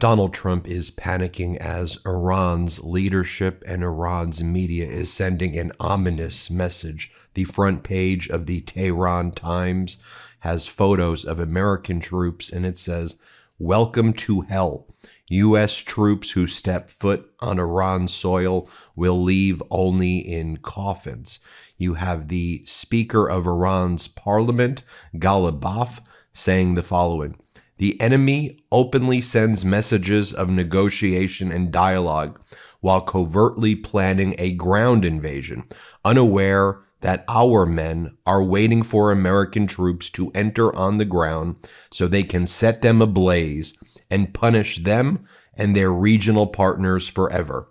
Donald Trump is panicking as Iran's leadership and Iran's media is sending an ominous message. The front page of the Tehran Times has photos of American troops, and it says, "Welcome to hell. U.S. troops who step foot on Iran's soil will leave only in coffins." You have the Speaker of Iran's parliament, Ghalibaf, saying the following: "The enemy openly sends messages of negotiation and dialogue while covertly planning a ground invasion, unaware that our men are waiting for American troops to enter on the ground so they can set them ablaze and punish them and their regional partners forever.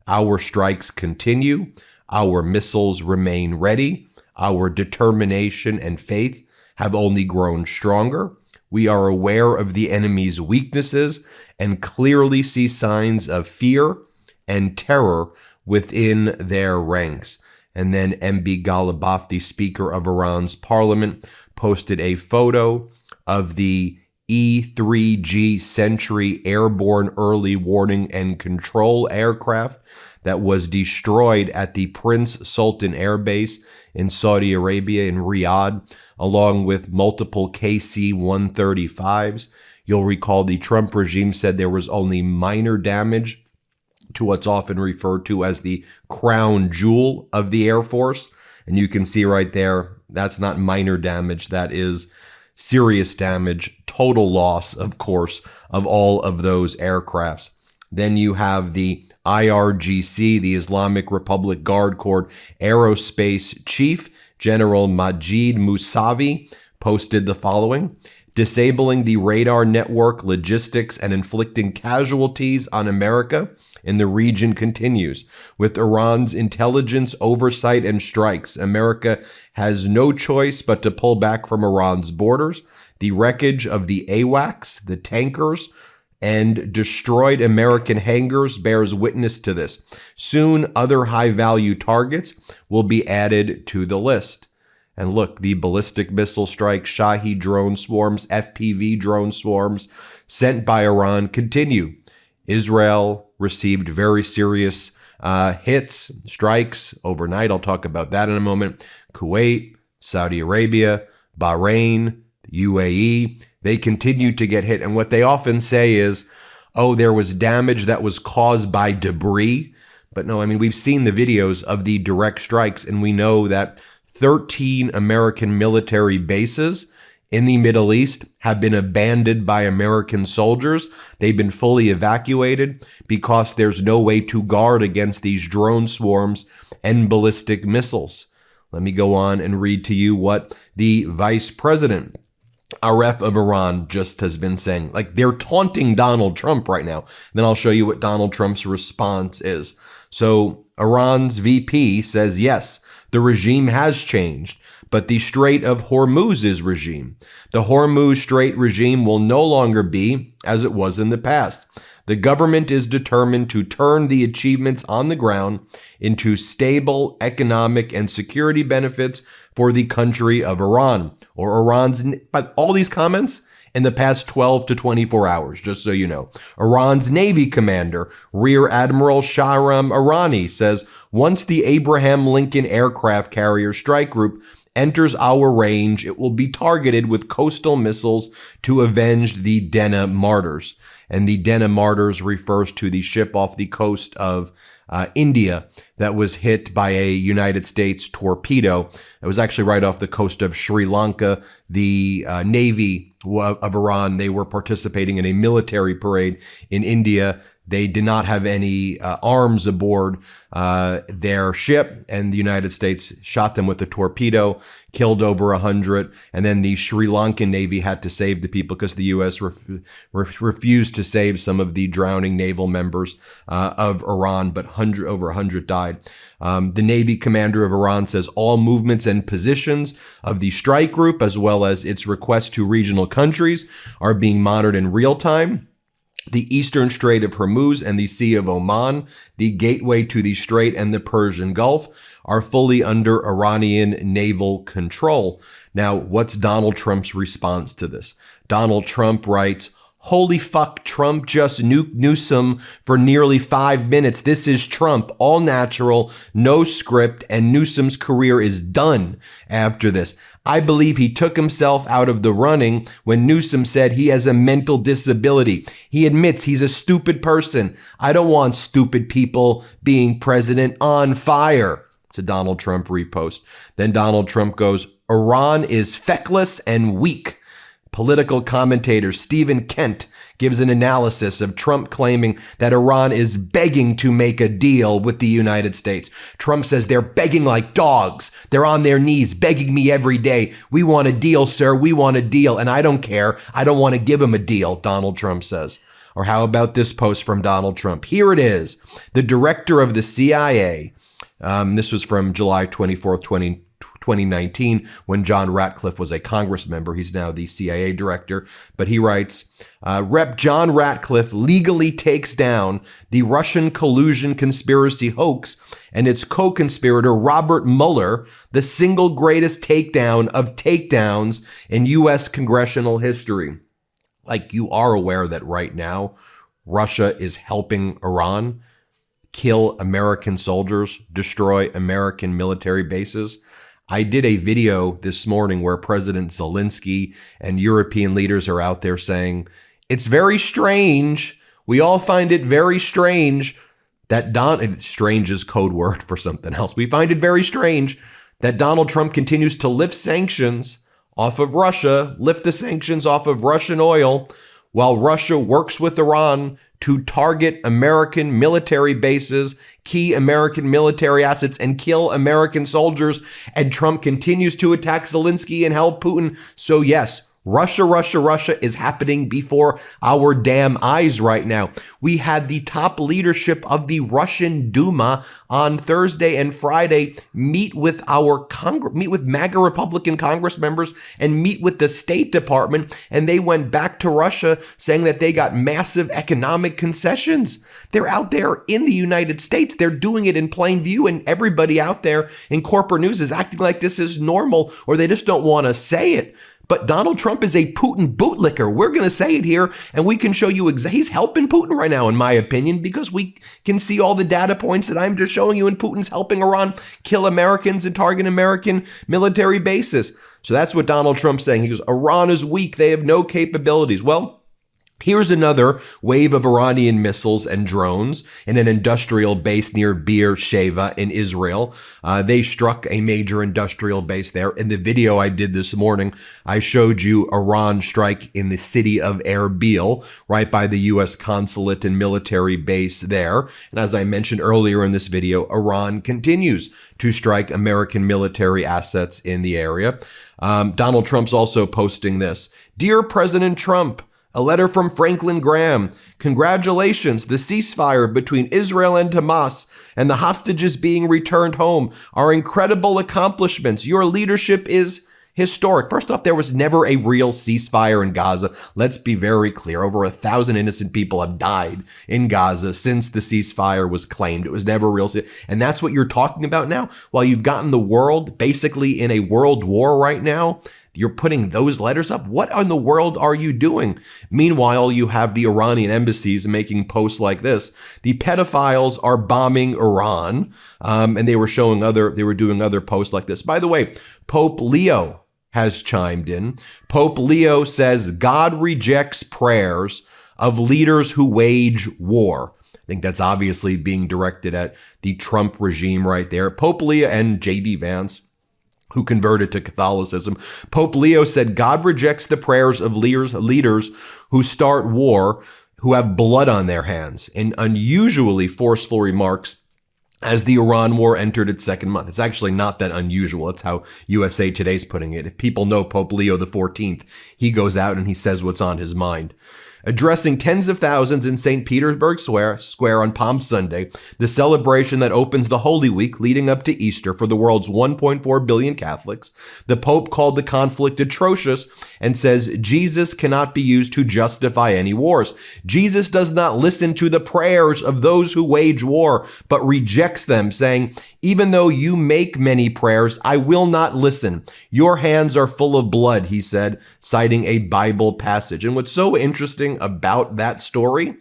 Our strikes continue. Our missiles remain ready. Our determination and faith have only grown stronger. We are aware of the enemy's weaknesses and clearly see signs of fear and terror within their ranks." And then MB Ghalibaf, the Speaker of Iran's parliament, posted a photo of the E-3G Sentry airborne early warning and control aircraft that was destroyed at the Prince Sultan Air Base in Saudi Arabia in Riyadh, along with multiple KC-135s. You'll recall the Trump regime said there was only minor damage to what's often referred to as the crown jewel of the Air Force. And you can see right there, that's not minor damage, that is serious damage, total loss, of course, of all of those aircrafts. Then you have the IRGC, the Islamic Republic Guard Corps Aerospace Chief, General Majid Musavi, posted the following: "Disabling the radar network, logistics, and inflicting casualties on America in the region continues. With Iran's intelligence oversight and strikes, America has no choice but to pull back from Iran's borders. The wreckage of the AWACS, the tankers, and destroyed American hangars bears witness to this. Soon, other high-value targets will be added to the list." And look, the ballistic missile strikes, Shahed drone swarms, FPV drone swarms sent by Iran continue. Israel received very serious hits, strikes overnight. I'll talk about that in a moment. Kuwait, Saudi Arabia, Bahrain, UAE, they continue to get hit. And what they often say is, oh, there was damage that was caused by debris. But no, I mean, we've seen the videos of the direct strikes, and we know that 13 American military bases in the Middle East have been abandoned by American soldiers. They've been fully evacuated because there's no way to guard against these drone swarms and ballistic missiles. Let me go on and read to you what the Vice President Aref of Iran just has been saying. Like, they're taunting Donald Trump right now. Then I'll show you what Donald Trump's response is. So Iran's VP says, yes, the regime has changed, but the Strait of Hormuz's regime. The Hormuz Strait regime will no longer be as it was in the past. The government is determined to turn the achievements on the ground into stable economic and security benefits for the country of Iran, or Iran's, but all these comments in the past 12 to 24 hours, just so you know. Iran's Navy commander, Rear Admiral Shahram Irani, says, once the Abraham Lincoln aircraft carrier strike group enters our range, it will be targeted with coastal missiles to avenge the Denna martyrs. And the Denna martyrs refers to the ship off the coast of India that was hit by a United States torpedo. It was actually right off the coast of Sri Lanka. The Navy of Iran, they were participating in a military parade in India. They did not have any arms aboard their ship, and the United States shot them with a torpedo, killed over 100, and then the Sri Lankan Navy had to save the people because the U.S. refused to save some of the drowning naval members of Iran, but over 100 died. The Navy commander of Iran says all movements and positions of the strike group, as well as its requests to regional countries, are being monitored in real time. The Eastern Strait of Hormuz and the Sea of Oman, the gateway to the Strait and the Persian Gulf, are fully under Iranian naval control. Now, what's Donald Trump's response to this? Donald Trump writes, Holy fuck, Trump just nuked Newsom for nearly 5 minutes. This is Trump, all natural, no script, and Newsom's career is done after this. I believe he took himself out of the running when Newsom said he has a mental disability. He admits he's a stupid person. I don't want stupid people being president. On fire. It's a Donald Trump repost. Then Donald Trump goes, Iran is feckless and weak. Political commentator Stephen Kent gives an analysis of Trump claiming that Iran is begging to make a deal with the United States. Trump says they're begging like dogs. They're on their knees begging me every day. We want a deal, sir. We want a deal. And I don't care. I don't want to give him a deal, Donald Trump says. Or how about this post from Donald Trump? Here it is. The director of the CIA. This was from July 24th, 2019, when John Ratcliffe was a Congress member. He's now the CIA director. But he writes, Rep. John Ratcliffe legally takes down the Russian collusion conspiracy hoax and its co-conspirator Robert Mueller, the single greatest takedown of takedowns in U.S. congressional history. Like, you are aware that right now, Russia is helping Iran kill American soldiers, destroy American military bases. I did a video this morning where President Zelensky and European leaders are out there saying, it's very strange. We all find it very strange that strange is code word for something else. We find it very strange that Donald Trump continues to lift sanctions off of Russia, lift the sanctions off of Russian oil, while Russia works with Iran to target American military bases, key American military assets, and kill American soldiers. And Trump continues to attack Zelensky and help Putin. So yes, Russia is happening before our damn eyes right now. We had the top leadership of the Russian Duma on Thursday and Friday meet with MAGA Republican Congress members and meet with the State Department. And they went back to Russia saying that they got massive economic concessions. They're out there in the United States. They're doing it in plain view. And everybody out there in corporate news is acting like this is normal, or they just don't want to say it. But Donald Trump is a Putin bootlicker. We're going to say it here, and we can show you he's helping Putin right now, in my opinion, because we can see all the data points that I'm just showing you, and Putin's helping Iran kill Americans and target American military bases. So that's what Donald Trump's saying. He goes, Iran is weak. They have no capabilities. Well, here's another wave of Iranian missiles and drones in an industrial base near Beersheba in Israel. They struck a major industrial base there. In the video I did this morning, I showed you Iran strike in the city of Erbil, right by the U.S. consulate and military base there. And as I mentioned earlier in this video, Iran continues to strike American military assets in the area. Donald Trump's also posting this. Dear President Trump, a letter from Franklin Graham. Congratulations. The ceasefire between Israel and Hamas and the hostages being returned home are incredible accomplishments. Your leadership is historic. First off, there was never a real ceasefire in Gaza. Let's be very clear. Over 1,000 innocent people have died in Gaza since the ceasefire was claimed. It was never real. And that's what you're talking about now? While you've gotten the world basically in a world war right now, you're putting those letters up? What in the world are you doing? Meanwhile, you have the Iranian embassies making posts like this. The pedophiles are bombing Iran, and they were doing other posts like this. By the way, Pope Leo has chimed in. Pope Leo says God rejects prayers of leaders who wage war. I think that's obviously being directed at the Trump regime right there. Pope Leo and J.D. Vance, who converted to Catholicism. Pope Leo said God rejects the prayers of leaders who start war, who have blood on their hands, in unusually forceful remarks as the Iran war entered its second month. It's actually not that unusual. It's how USA Today's putting it. If people know Pope Leo XIV, he goes out and he says what's on his mind. Addressing tens of thousands in St. Petersburg Square on Palm Sunday, the celebration that opens the Holy Week leading up to Easter for the world's 1.4 billion Catholics, the Pope called the conflict atrocious and says Jesus cannot be used to justify any wars. Jesus does not listen to the prayers of those who wage war, but rejects them, saying, even though you make many prayers, I will not listen. Your hands are full of blood, he said, citing a Bible passage. And what's so interesting interesting about that story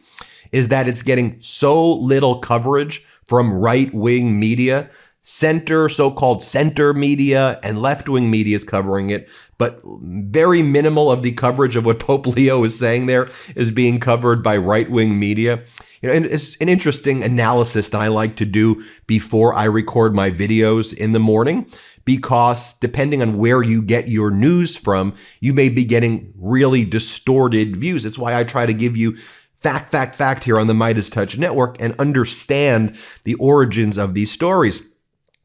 is that it's getting so little coverage from right-wing media. So-called center media and left-wing media is covering it, but very minimal of the coverage of what Pope Leo is saying there is being covered by right-wing media. And it's an interesting analysis that I like to do before I record my videos in the morning, because depending on where you get your news from, you may be getting really distorted views. It's why I try to give you fact here on the MeidasTouch network and understand the origins of these stories.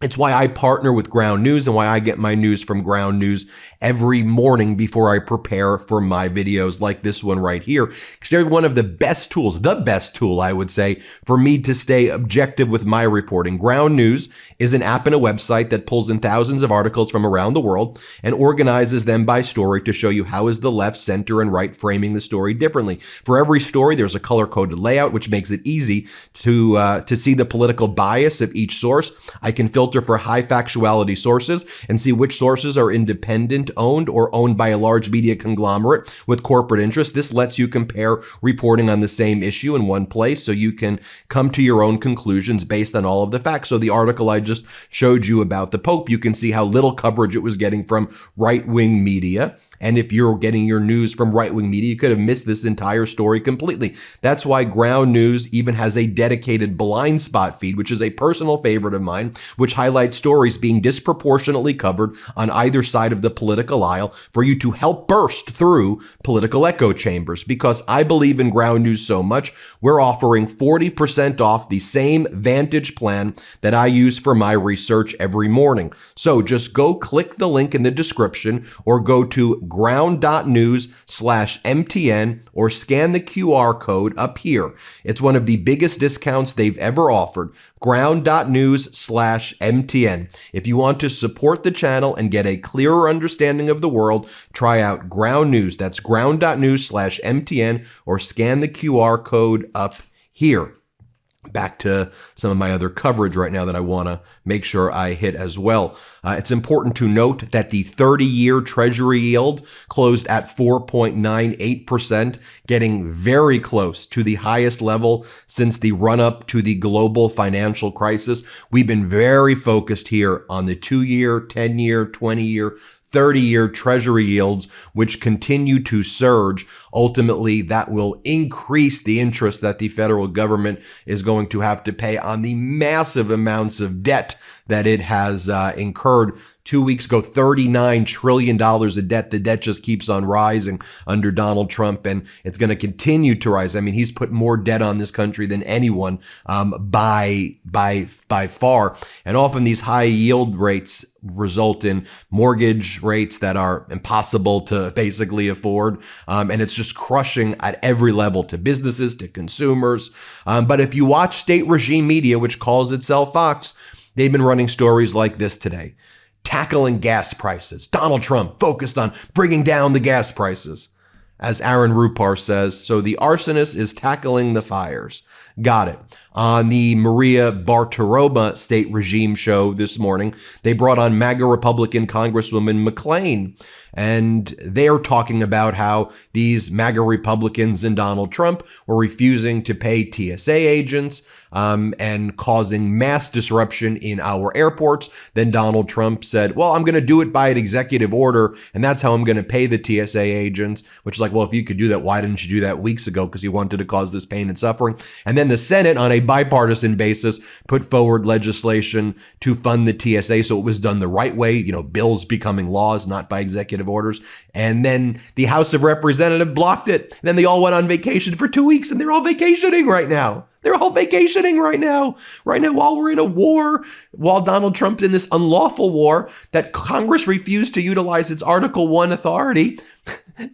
It's why I partner with Ground News and why I get my news from Ground News every morning before I prepare for my videos like this one right here. Because they're one of the best tools, the best tool, I would say, for me to stay objective with my reporting. Ground News is an app and a website that pulls in thousands of articles from around the world and organizes them by story to show you how is the left, center, and right framing the story differently. For every story, there's a color-coded layout, which makes it easy to see the political bias of each source. I can filter for high factuality sources and see which sources are independent owned or owned by a large media conglomerate with corporate interests. This lets you compare reporting on the same issue in one place so you can come to your own conclusions based on all of the facts. So the article I just showed you about the Pope, you can see how little coverage it was getting from right-wing media. And if you're getting your news from right-wing media, you could have missed this entire story completely. That's why Ground News even has a dedicated blind spot feed, which is a personal favorite of mine, which highlights stories being disproportionately covered on either side of the political aisle for you to help burst through political echo chambers. Because I believe in Ground News so much, we're offering 40% off the same Vantage plan that I use for my research every morning. So just go click the link in the description or go to ground.news/MTN or scan the QR code up here. It's one of the biggest discounts they've ever offered. Ground.news/MTN. If you want to support the channel and get a clearer understanding of the world, try out Ground News. That's ground.news/MTN or scan the QR code up here. Back to some of my other coverage right now that I want to make sure I hit as well. It's important to note that the 30-year Treasury yield closed at 4.98%, getting very close to the highest level since the run-up to the global financial crisis. We've been very focused here on the 2-year, 10-year, 20-year, 30-year Treasury yields, which continue to surge. Ultimately, that will increase the interest that the federal government is going to have to pay on the massive amounts of debt that it has incurred. 2 weeks ago, $39 trillion of debt. The debt just keeps on rising under Donald Trump, and it's going to continue to rise. I mean, he's put more debt on this country than anyone by far. And often these high yield rates result in mortgage rates that are impossible to basically afford. And it's just crushing at every level, to businesses, to consumers. But if you watch state regime media, which calls itself Fox, they've been running stories like this today. Tackling gas prices. Donald Trump focused on bringing down the gas prices. As Aaron Rupar says, so the arsonist is tackling the fires. Got it. On the Maria Bartiromo state regime show this morning, they brought on MAGA Republican Congresswoman McClain, and they're talking about how these MAGA Republicans and Donald Trump were refusing to pay TSA agents and causing mass disruption in our airports. Then Donald Trump said, well, I'm going to do it by an executive order, and that's how I'm going to pay the TSA agents, which is like, well, if you could do that, why didn't you do that weeks ago? Because you wanted to cause this pain and suffering. And then the Senate, on a bipartisan basis, put forward legislation to fund the TSA. So it was done the right way, bills becoming laws, not by executive orders. And then the House of Representatives blocked it. And then they all went on vacation for 2 weeks, and they're all vacationing right now. They're all vacationing right now. Right now, while we're in a war, while Donald Trump's in this unlawful war that Congress refused to utilize its Article 1 authority,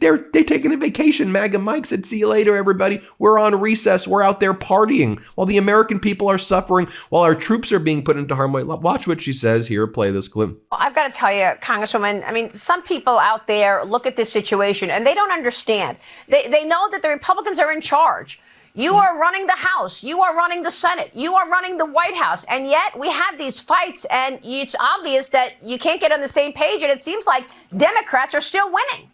they're taking a vacation. MAGA Mike said, see you later, everybody. We're on recess. We're out there partying while the American people are suffering, while our troops are being put into harm's way. Watch what she says here. Play this clip. Well, I've got to tell you, Congresswoman, I mean, some people out there look at this situation and they don't understand. They know that the Republicans are in charge. You are running the House. You are running the Senate. You are running the White House. And yet we have these fights, and it's obvious that you can't get on the same page. And it seems like Democrats are still winning.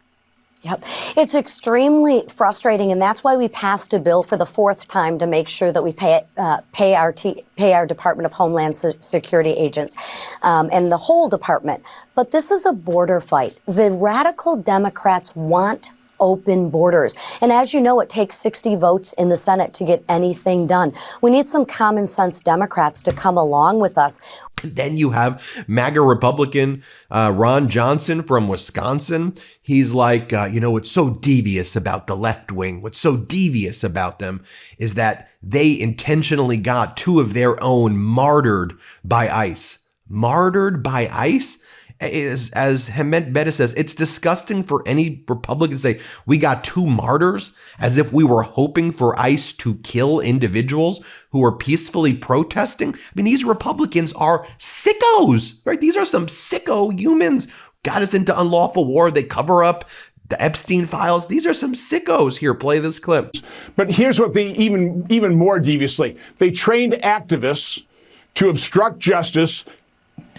Yep. It's extremely frustrating, and that's why we passed a bill for the fourth time to make sure that we pay our Department of Homeland Security agents and the whole department. But this is a border fight. The radical Democrats want open borders. And as you know, it takes 60 votes in the Senate to get anything done. We need some common sense Democrats to come along with us. Then you have MAGA Republican Ron Johnson from Wisconsin. He's like, what's so devious about the left wing, what's so devious about them is that they intentionally got two of their own martyred by ICE. Martyred by ICE? As Meidas says, it's disgusting for any Republican to say, we got two martyrs, as if we were hoping for ICE to kill individuals who are peacefully protesting. I mean, these Republicans are sickos, right? These are some sicko humans. Got us into unlawful war. They cover up the Epstein files. These are some sickos. Here, play this clip. But here's what they even more deviously, they trained activists to obstruct justice,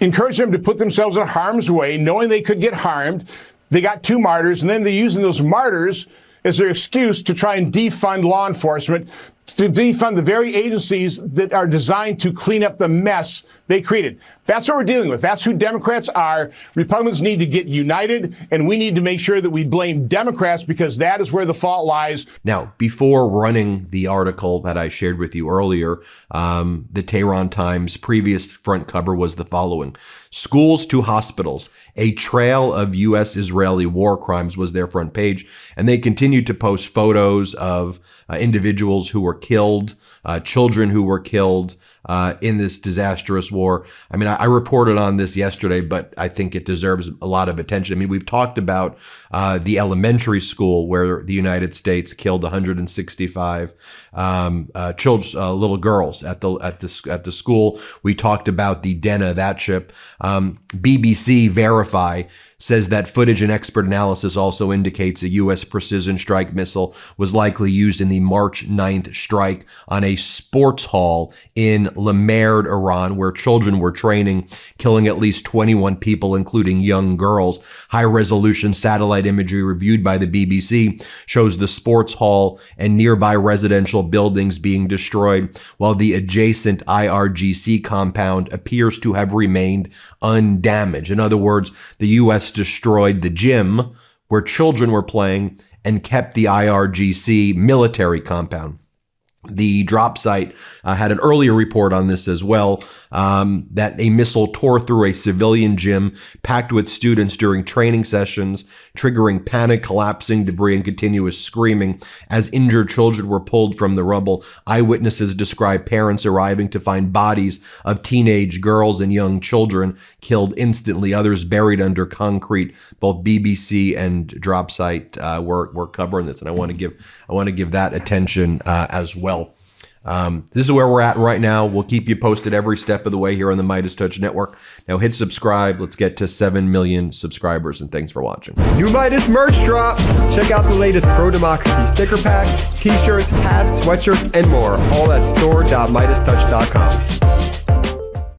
encourage them to put themselves in harm's way, knowing they could get harmed. They got two martyrs, and then they're using those martyrs as their excuse to try and defund law enforcement, to defund the very agencies that are designed to clean up the mess they created. That's what we're dealing with. That's who Democrats are. Republicans need to get united, and we need to make sure that we blame Democrats, because that is where the fault lies. Now, before running the article that I shared with you earlier, the Tehran Times previous front cover was the following: schools to hospitals, a trail of U.S.-Israeli war crimes was their front page. And they continued to post photos of individuals who were killed, children who were killed in this disastrous war. I mean, I reported on this yesterday, but I think it deserves a lot of attention. I mean, we've talked about the elementary school where the United States killed 165 little girls at the school. We talked about the Denna, that ship. BBC Verify says that footage and expert analysis also indicates a U.S. precision strike missile was likely used in the March 9th strike on a sports hall in Lamerd, Iran, where children were training, killing at least 21 people, including young girls. High-resolution satellite imagery reviewed by the BBC shows the sports hall and nearby residential buildings being destroyed, while the adjacent IRGC compound appears to have remained undamaged. In other words, the U.S. destroyed the gym where children were playing and kept the IRGC military compound. The drop site had an earlier report on this as well, that a missile tore through a civilian gym packed with students during training sessions, triggering panic, collapsing debris, and continuous screaming as injured children were pulled from the rubble. Eyewitnesses describe parents arriving to find bodies of teenage girls and young children killed instantly, others buried under concrete. Both BBC and drop site were covering this, and I want to give that attention as well. This is where we're at right now. We'll keep you posted every step of the way here on the MeidasTouch Network. Now hit subscribe. Let's get to 7 million subscribers, and thanks for watching. New Meidas merch drop! Check out the latest pro-democracy sticker packs, t-shirts, hats, sweatshirts, and more. All at store.meidastouch.com.